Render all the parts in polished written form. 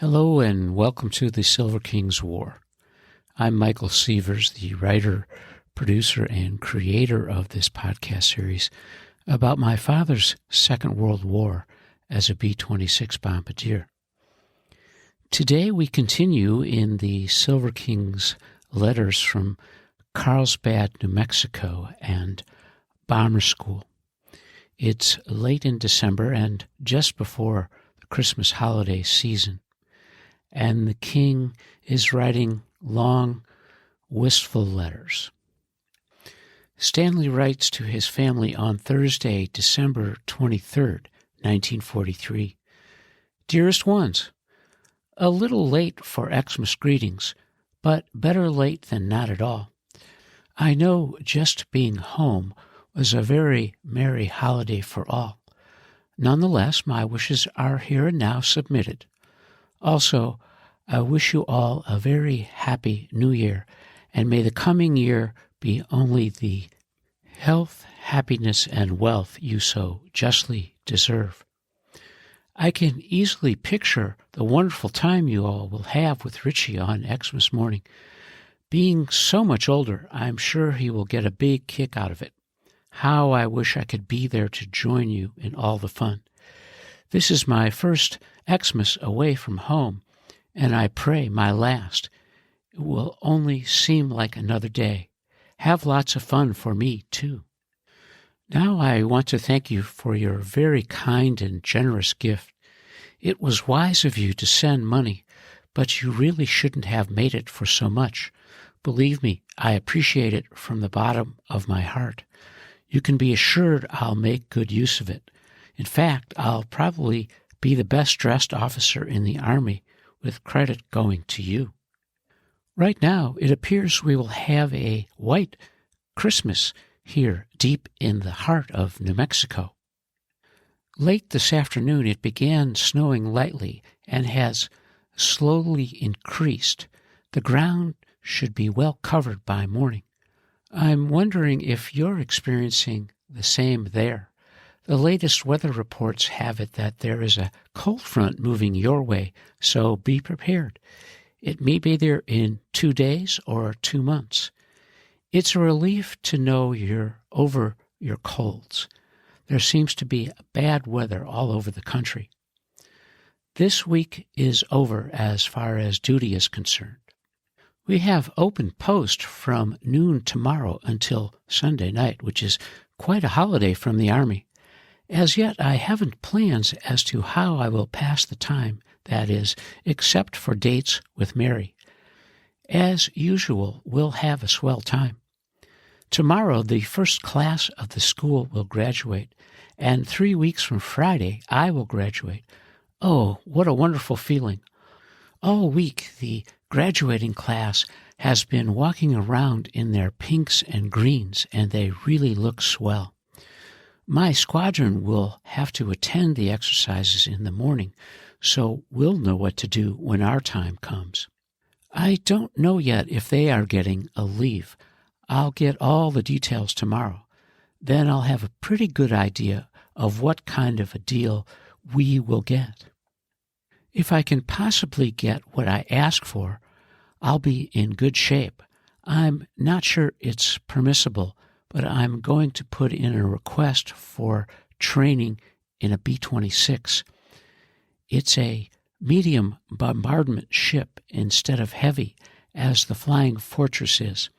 Hello and welcome to the Silver King's War. I'm Michael Sievers, the writer, producer, and creator of this podcast series about my father's Second World War as a B-26 bombardier. Today we continue in the Silver King's letters from Carlsbad, New Mexico, and Bomber School. It's late in December and just before the Christmas holiday season, and the king is writing long, wistful letters. Stanley writes to his family on Thursday, December 23rd, 1943. Dearest Ones, a little late for Xmas greetings, but better late than not at all. I know just being home was a very merry holiday for all. Nonetheless, my wishes are here and now submitted. Also, I wish you all a very happy New Year, and may the coming year be only the health, happiness, and wealth you so justly deserve. I can easily picture the wonderful time you all will have with Richie on Xmas morning. Being so much older, I'm sure he will get a big kick out of it. How I wish I could be there to join you in all the fun. This is my first Xmas away from home, and I pray my last. It will only seem like another day. Have lots of fun for me, too. Now I want to thank you for your very kind and generous gift. It was wise of you to send money, but you really shouldn't have made it for so much. Believe me, I appreciate it from the bottom of my heart. You can be assured I'll make good use of it. In fact, I'll probably be the best-dressed officer in the Army, with credit going to you. Right now, it appears we will have a white Christmas here deep in the heart of New Mexico. Late this afternoon, it began snowing lightly and has slowly increased. The ground should be well covered by morning. I'm wondering if you're experiencing the same there. The latest weather reports have it that there is a cold front moving your way, so be prepared. It may be there in 2 days or 2 months. It's a relief to know you're over your colds. There seems to be bad weather all over the country. This week is over as far as duty is concerned. We have open post from noon tomorrow until Sunday night, which is quite a holiday from the Army. As yet, I haven't plans as to how I will pass the time, that is, except for dates with Mary. As usual, we'll have a swell time. Tomorrow, the first class of the school will graduate, and 3 weeks from Friday, I will graduate. Oh, what a wonderful feeling. All week, the graduating class has been walking around in their pinks and greens, and they really look swell. My squadron will have to attend the exercises in the morning, so we'll know what to do when our time comes. I don't know yet if they are getting a leave. I'll get all the details tomorrow. Then I'll have a pretty good idea of what kind of a deal we will get. If I can possibly get what I ask for, I'll be in good shape. I'm not sure it's permissible, but I'm going to put in a request for training in a B-26. It's a medium bombardment ship instead of heavy, as the Flying Fortress is.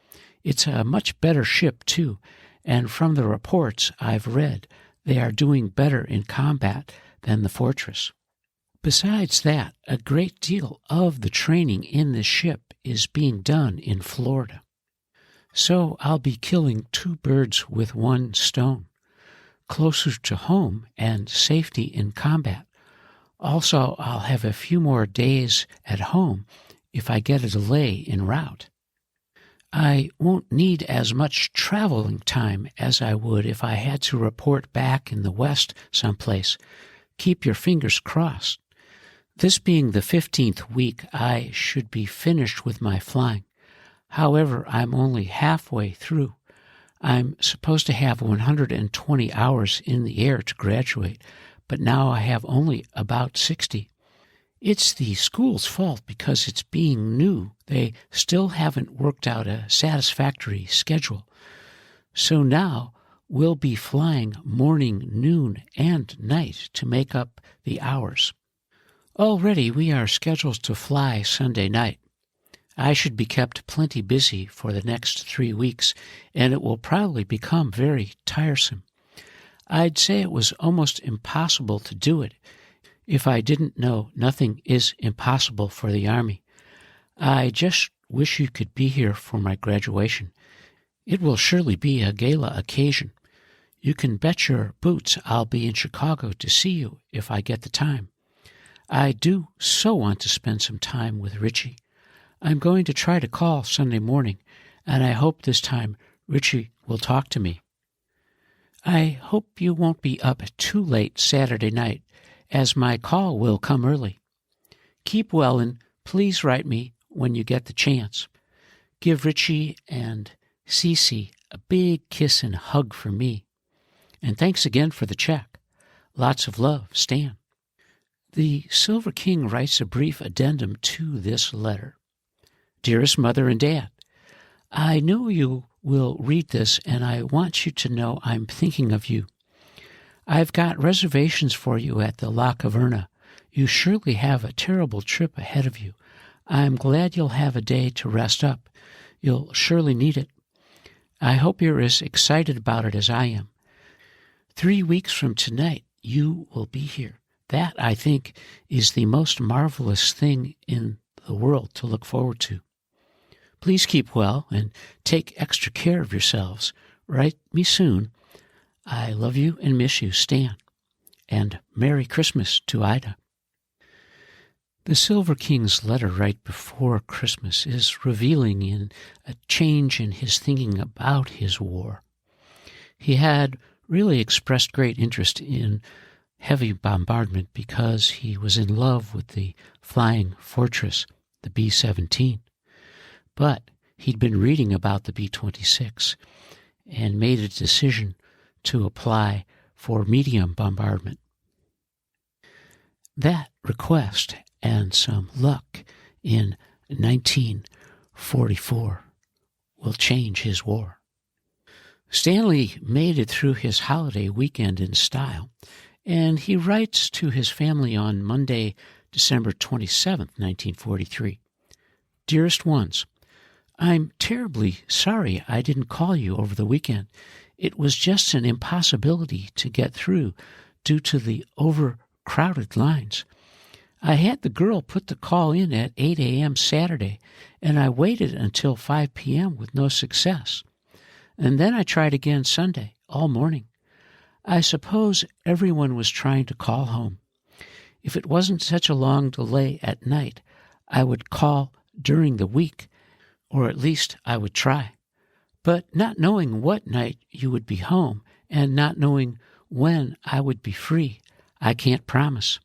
It's a much better ship, too, and from the reports I've read, they are doing better in combat than the Fortress. Besides that, a great deal of the training in this ship is being done in Florida. So I'll be killing 2 birds with 1 stone, closer to home and safety in combat. Also, I'll have a few more days at home if I get a delay en route. I won't need as much traveling time as I would if I had to report back in the West someplace. Keep your fingers crossed. This being the 15th week, I should be finished with my flying. However, I'm only halfway through. I'm supposed to have 120 hours in the air to graduate, but now I have only about 60. It's the school's fault because it's being new. They still haven't worked out a satisfactory schedule. So now we'll be flying morning, noon, and night to make up the hours. Already we are scheduled to fly Sunday night. I should be kept plenty busy for the next 3 weeks, and it will probably become very tiresome. I'd say it was almost impossible to do it if I didn't know nothing is impossible for the Army. I just wish you could be here for my graduation. It will surely be a gala occasion. You can bet your boots I'll be in Chicago to see you if I get the time. I do so want to spend some time with Richie. I'm going to try to call Sunday morning, and I hope this time Richie will talk to me. I hope you won't be up too late Saturday night, as my call will come early. Keep well, and please write me when you get the chance. Give Richie and Cece a big kiss and hug for me. And thanks again for the check. Lots of love, Stan. The Silver King writes a brief addendum to this letter. Dearest Mother and Dad, I know you will read this, and I want you to know I'm thinking of you. I've got reservations for you at the La Caverna. You surely have a terrible trip ahead of you. I'm glad you'll have a day to rest up. You'll surely need it. I hope you're as excited about it as I am. 3 weeks from tonight, you will be here. That, I think, is the most marvelous thing in the world to look forward to. Please keep well and take extra care of yourselves. Write me soon. I love you and miss you, Stan. And Merry Christmas to Ida. The Silver King's letter right before Christmas is revealing in a change in his thinking about his war. He had really expressed great interest in heavy bombardment because he was in love with the flying fortress, the B-17. But he'd been reading about the B-26 and made a decision to apply for medium bombardment. That request and some luck in 1944 will change his war. Stanley made it through his holiday weekend in style, and he writes to his family on Monday, December 27, 1943. Dearest Ones, I'm terribly sorry I didn't call you over the weekend. It was just an impossibility to get through due to the overcrowded lines. I had the girl put the call in at 8 a.m. Saturday, and I waited until 5 p.m. with no success. And then I tried again Sunday, all morning. I suppose everyone was trying to call home. If it wasn't such a long delay at night, I would call during the week, or at least I would try. But not knowing what night you would be home and not knowing when I would be free, I can't promise.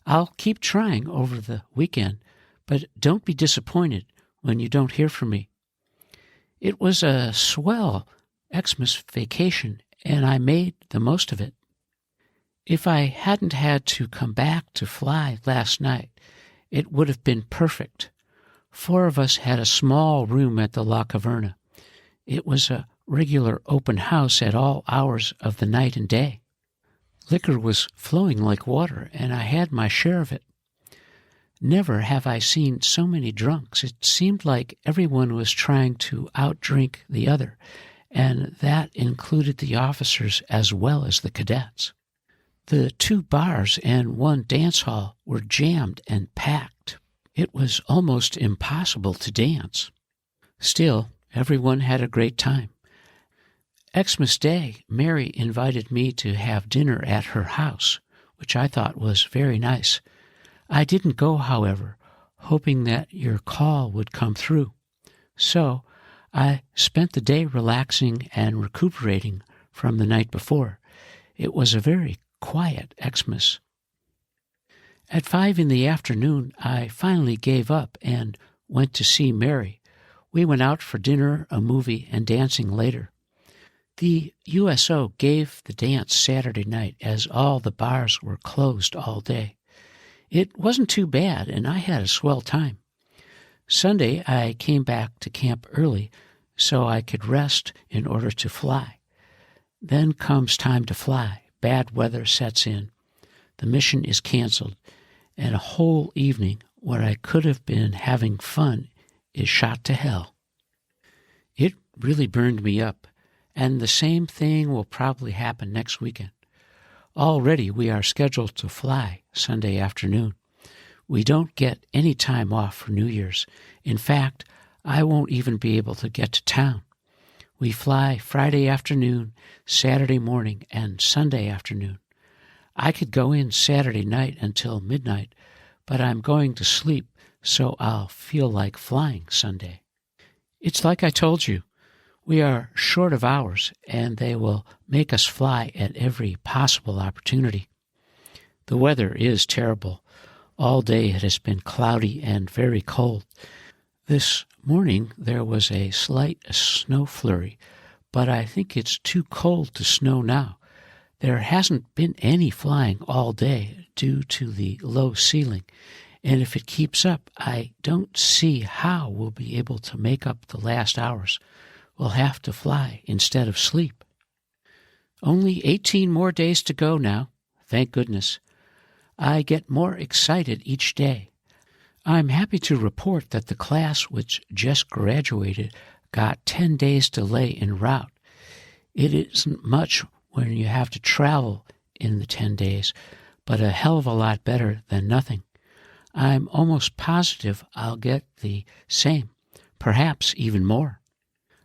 I'll keep trying over the weekend, but don't be disappointed when you don't hear from me. It was a swell Xmas vacation, and I made the most of it. If I hadn't had to come back to fly last night, it would have been perfect. 4 of us had a small room at the La Caverna. It was a regular open house at all hours of the night and day. Liquor was flowing like water, and I had my share of it. Never have I seen so many drunks. It seemed like everyone was trying to outdrink the other, and that included the officers as well as the cadets. The 2 bars and 1 dance hall were jammed and packed. It was almost impossible to dance. Still, everyone had a great time. Xmas Day, Mary invited me to have dinner at her house, which I thought was very nice. I didn't go, however, hoping that your call would come through. So I spent the day relaxing and recuperating from the night before. It was a very quiet Xmas. At 5 in the afternoon, I finally gave up and went to see Mary. We went out for dinner, a movie, and dancing later. The USO gave the dance Saturday night as all the bars were closed all day. It wasn't too bad, and I had a swell time. Sunday, I came back to camp early so I could rest in order to fly. Then comes time to fly. Bad weather sets in. The mission is canceled, and a whole evening where I could have been having fun is shot to hell. It really burned me up, and the same thing will probably happen next weekend. Already we are scheduled to fly Sunday afternoon. We don't get any time off for New Year's. In fact, I won't even be able to get to town. We fly Friday afternoon, Saturday morning, and Sunday afternoon. I could go in Saturday night until midnight, but I'm going to sleep so I'll feel like flying Sunday. It's like I told you. We are short of hours, and they will make us fly at every possible opportunity. The weather is terrible. All day it has been cloudy and very cold. This morning there was a slight snow flurry, but I think it's too cold to snow now. There hasn't been any flying all day due to the low ceiling, and if it keeps up, I don't see how we'll be able to make up the last hours. We'll have to fly instead of sleep. Only 18 more days to go now, thank goodness. I get more excited each day. I'm happy to report that the class which just graduated got 10 days delay en route. It isn't much when you have to travel in the 10 days, but a hell of a lot better than nothing. I'm almost positive I'll get the same, perhaps even more.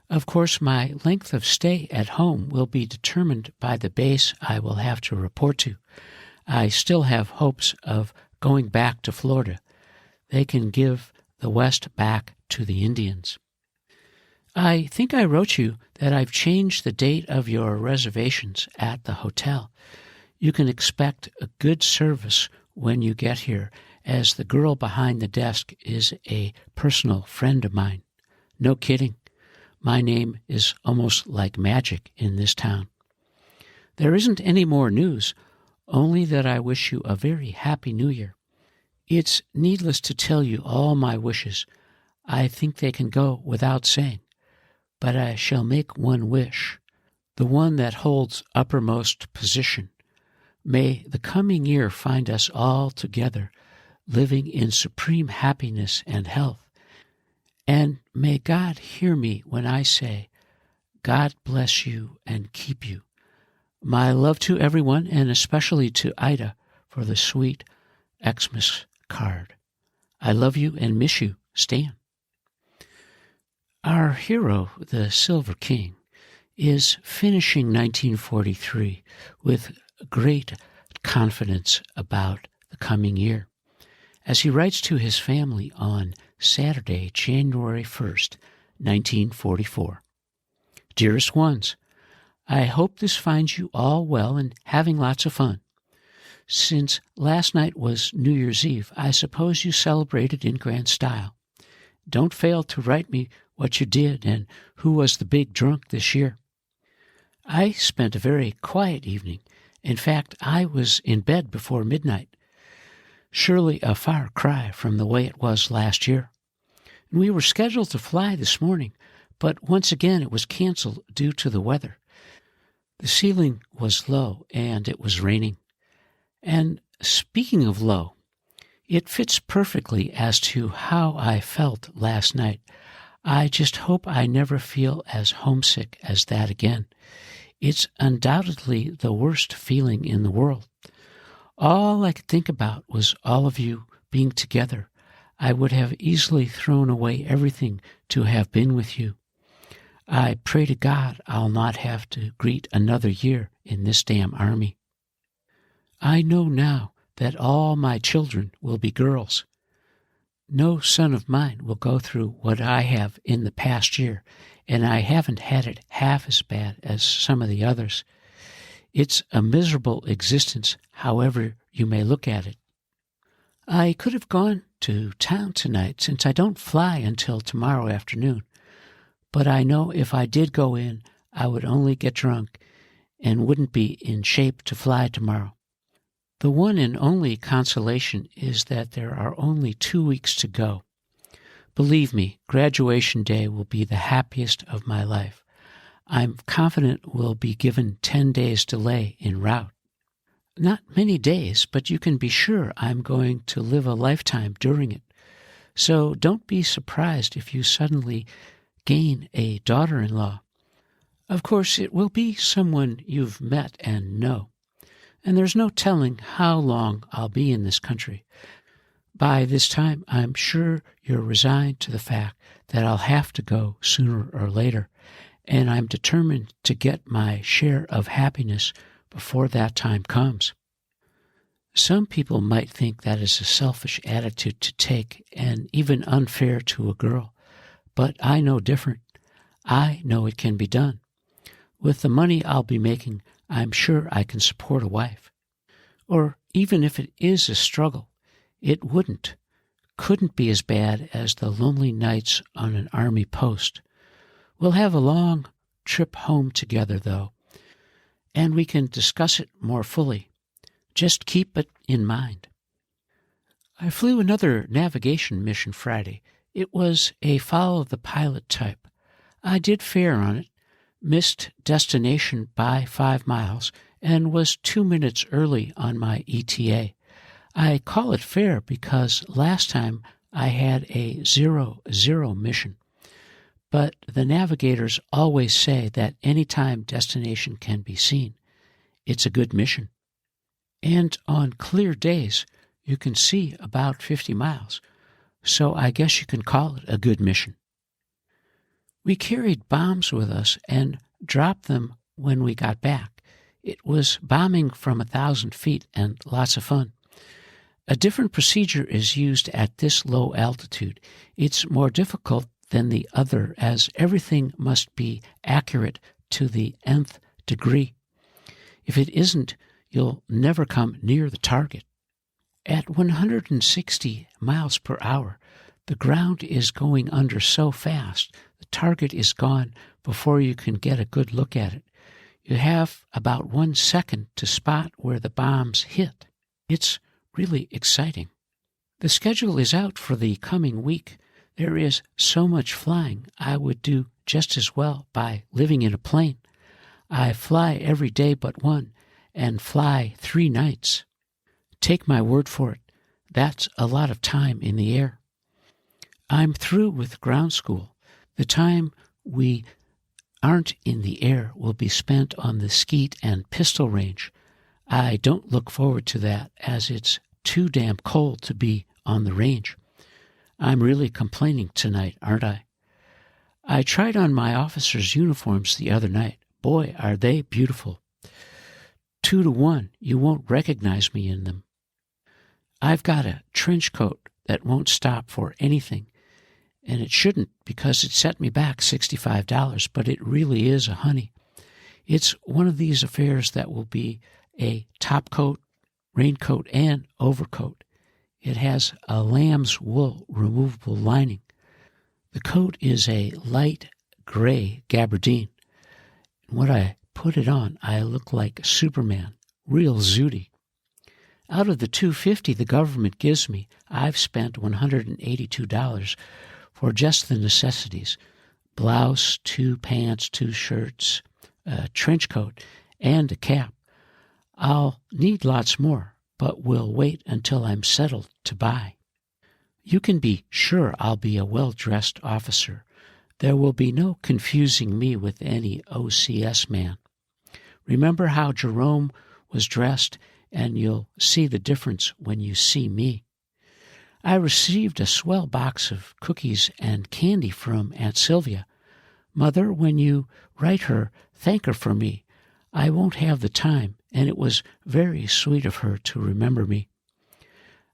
Of course, my length of stay at home will be determined by the base I will have to report to. I still have hopes of going back to Florida. They can give the West back to the Indians. I think I wrote you that I've changed the date of your reservations at the hotel. You can expect a good service when you get here, as the girl behind the desk is a personal friend of mine. No kidding. My name is almost like magic in this town. There isn't any more news, only that I wish you a very happy New Year. It's needless to tell you all my wishes. I think they can go without saying. But I shall make one wish, the one that holds uppermost position. May the coming year find us all together, living in supreme happiness and health. And may God hear me when I say, God bless you and keep you. My love to everyone, and especially to Ida for the sweet Xmas card. I love you and miss you, Stan. Our hero, the Silver King, is finishing 1943 with great confidence about the coming year. As he writes to his family on Saturday, January 1st, 1944. Dearest Ones, I hope this finds you all well and having lots of fun. Since last night was New Year's Eve, I suppose you celebrated in grand style. Don't fail to write me what you did and who was the big drunk this year. I spent a very quiet evening. In fact, I was in bed before midnight. Surely a far cry from the way it was last year. And we were scheduled to fly this morning, but once again it was canceled due to the weather. The ceiling was low and it was raining. And speaking of low, it fits perfectly as to how I felt last night. I just hope I never feel as homesick as that again. It's undoubtedly the worst feeling in the world. All I could think about was all of you being together. I would have easily thrown away everything to have been with you. I pray to God I'll not have to greet another year in this damn army. I know now that all my children will be girls. No son of mine will go through what I have in the past year, and I haven't had it half as bad as some of the others. It's a miserable existence, however you may look at it. I could have gone to town tonight since I don't fly until tomorrow afternoon, but I know if I did go in, I would only get drunk and wouldn't be in shape to fly tomorrow. The one and only consolation is that there are only 2 weeks to go. Believe me, graduation day will be the happiest of my life. I'm confident we'll be given 10 days delay en route. Not many days, but you can be sure I'm going to live a lifetime during it. So don't be surprised if you suddenly gain a daughter-in-law. Of course, it will be someone you've met and know. And there's no telling how long I'll be in this country. By this time, I'm sure you're resigned to the fact that I'll have to go sooner or later, and I'm determined to get my share of happiness before that time comes. Some people might think that is a selfish attitude to take and even unfair to a girl, but I know different. I know it can be done. With the money I'll be making, I'm sure I can support a wife. Or even if it is a struggle, it couldn't be as bad as the lonely nights on an army post. We'll have a long trip home together, though, and we can discuss it more fully. Just keep it in mind. I flew another navigation mission Friday. It was a follow-the-pilot type. I did fair on it, missed destination by 5 miles, and was 2 minutes early on my ETA. I call it fair because last time I had a 0-0 mission. But the navigators always say that any time destination can be seen, it's a good mission. And on clear days, you can see about 50 miles, so I guess you can call it a good mission. We carried bombs with us and dropped them when we got back. It was bombing from 1,000 feet and lots of fun. A different procedure is used at this low altitude. It's more difficult than the other as everything must be accurate to the nth degree. If it isn't, you'll never come near the target. At 160 miles per hour, the ground is going under so fast, the target is gone before you can get a good look at it. You have about 1 second to spot where the bombs hit. It's really exciting. The schedule is out for the coming week. There is so much flying, I would do just as well by living in a plane. I fly every day but one, and fly 3 nights. Take my word for it, that's a lot of time in the air. I'm through with ground school. The time we aren't in the air will be spent on the skeet and pistol range. I don't look forward to that, as it's too damn cold to be on the range. I'm really complaining tonight, aren't I? I tried on my officers' uniforms the other night. Boy, are they beautiful. 2 to 1, you won't recognize me in them. I've got a trench coat that won't stop for anything, and it shouldn't because it set me back $65, but it really is a honey. It's one of these affairs that will be a top coat, raincoat, and overcoat. It has a lamb's wool removable lining. The coat is a light gray gabardine. When I put it on, I look like Superman, real zooty. Out of the $250 the government gives me, I've spent $182 for just the necessities: blouse, 2 pants, 2 shirts, a trench coat, and a cap. I'll need lots more, but will wait until I'm settled to buy. You can be sure I'll be a well-dressed officer. There will be no confusing me with any OCS man. Remember how Jerome was dressed, and you'll see the difference when you see me. I received a swell box of cookies and candy from Aunt Sylvia. Mother, when you write her, thank her for me. I won't have the time, and it was very sweet of her to remember me.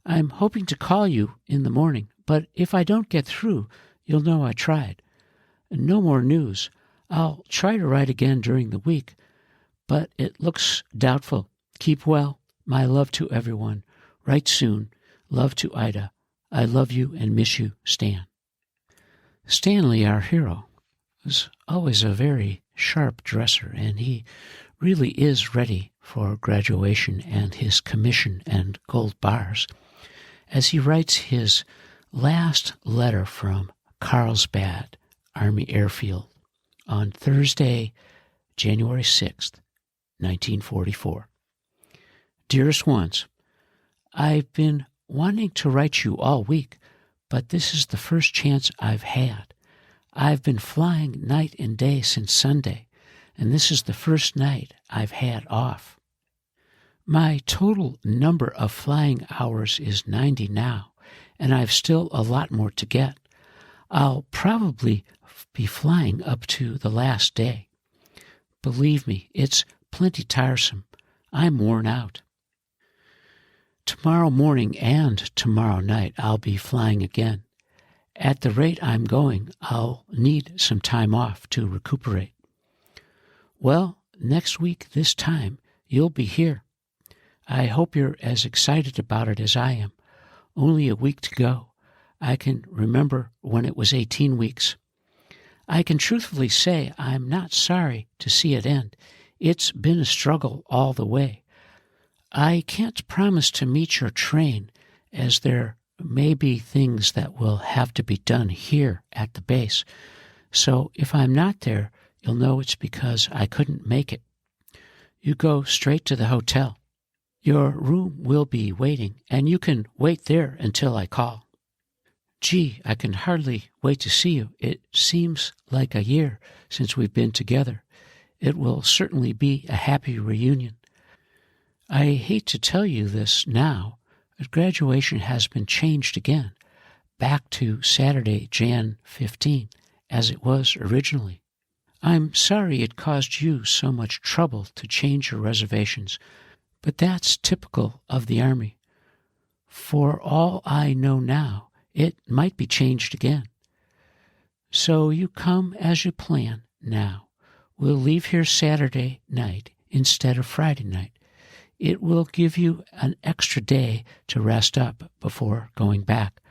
I'm hoping to call you in the morning, but if I don't get through, you'll know I tried. No more news. I'll try to write again during the week, but it looks doubtful. Keep well. My love to everyone. Write soon. Love to Ida. I love you and miss you, Stan. Stanley, our hero, was always a very sharp dresser, and he really is ready for graduation and his commission and gold bars, as he writes his last letter from Carlsbad Army Airfield on Thursday, January 6th, 1944. Dearest Ones, I've been wanting to write you all week, but this is the first chance I've had. I've been flying night and day since Sunday, and this is the first night I've had off. My total number of flying hours is 90 now, and I've still a lot more to get. I'll probably be flying up to the last day. Believe me, it's plenty tiresome. I'm worn out. Tomorrow morning and tomorrow night I'll be flying again. At the rate I'm going, I'll need some time off to recuperate. Well, next week this time, you'll be here. I hope you're as excited about it as I am. Only a week to go. I can remember when it was 18 weeks. I can truthfully say I'm not sorry to see it end. It's been a struggle all the way. I can't promise to meet your train, as there may be things that will have to be done here at the base. So if I'm not there, you'll know it's because I couldn't make it. You go straight to the hotel. Your room will be waiting, and you can wait there until I call. Gee, I can hardly wait to see you. It seems like a year since we've been together. It will certainly be a happy reunion. I hate to tell you this now, but graduation has been changed again, back to Saturday, Jan 15, as it was originally. I'm sorry it caused you so much trouble to change your reservations, but that's typical of the Army. For all I know now, it might be changed again. So you come as you plan now. We'll leave here Saturday night instead of Friday night. It will give you an extra day to rest up before going back.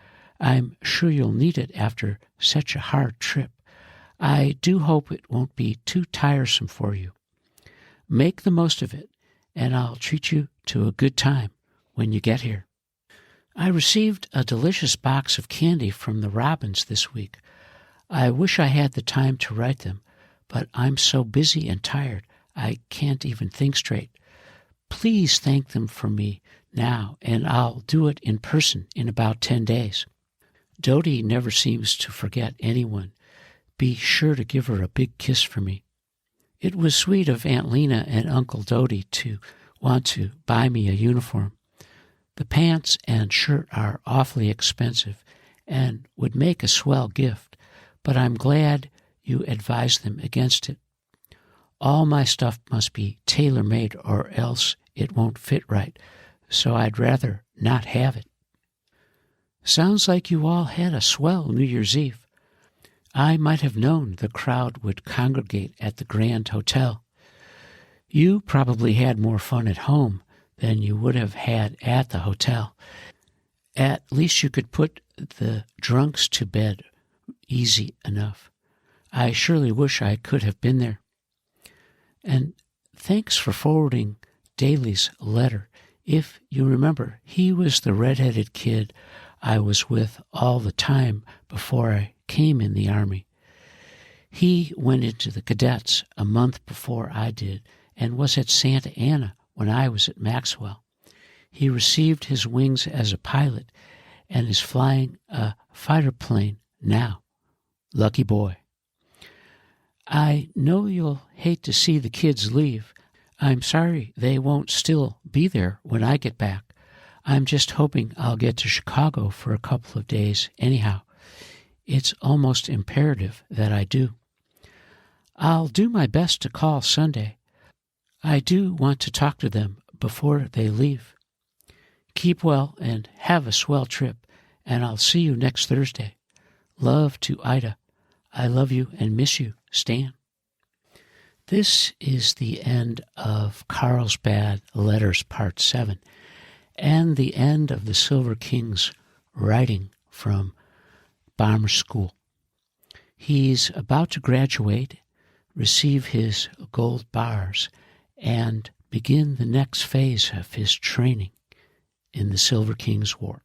I'm sure you'll need it after such a hard trip. I do hope it won't be too tiresome for you. Make the most of it, and I'll treat you to a good time when you get here. I received a delicious box of candy from the Robins this week. I wish I had the time to write them, but I'm so busy and tired I can't even think straight. Please thank them for me now, and I'll do it in person in about 10 days. Dodie never seems to forget anyone. Be sure to give her a big kiss for me. It was sweet of Aunt Lena and Uncle Dodie to want to buy me a uniform. The pants and shirt are awfully expensive and would make a swell gift, but I'm glad you advised them against it. All my stuff must be tailor-made or else it won't fit right, so I'd rather not have it. Sounds like you all had a swell New Year's Eve. I might have known the crowd would congregate at the Grand Hotel. You probably had more fun at home than you would have had at the hotel. At least you could put the drunks to bed easy enough. I surely wish I could have been there. And thanks for forwarding Daly's letter. If you remember, he was the red-headed kid I was with all the time before I came in the Army. He went into the cadets a month before I did and was at Santa Ana when I was at Maxwell. He received his wings as a pilot and is flying a fighter plane now. Lucky boy. I know you'll hate to see the kids leave. I'm sorry they won't still be there when I get back. I'm just hoping I'll get to Chicago for a couple of days anyhow. It's almost imperative that I do. I'll do my best to call Sunday. I do want to talk to them before they leave. Keep well and have a swell trip, and I'll see you next Thursday. Love to Ida. I love you and miss you, Stan. This is the end of Carlsbad Letters Part 7, and the end of the Silver King's writing from bomber school. He's about to graduate, receive his gold bars, and begin the next phase of his training in the Silver King's War.